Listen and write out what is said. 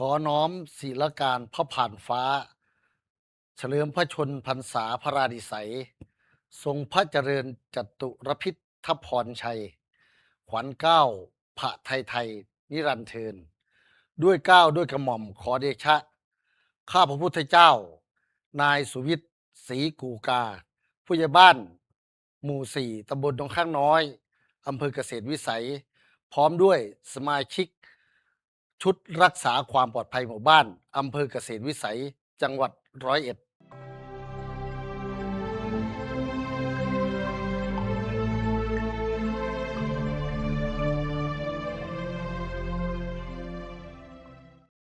ขอน้อมศิลการพระผ่านฟ้าเฉลิมพระชนพรรษาพระราดิไสยทรงพระเจริญจตุรพิธพรชัยขวัญเกล้าพระไทยไทยนิรันดร์เทินด้วยเกล้าด้วยกระหม่อมขอเดชะข้าพระพุทธเจ้านายสุวิทย์ศรีกูกาผู้ใหญ่บ้านหมู่สี่ตำบลหนองข้างน้อยอำเภอเกษตรวิสัยพร้อมด้วยสมาชิกชุดรักษาความปลอดภัยหมู่บ้านอำเภอเกษตรวิสัยจังหวัดร้อยเอ็ด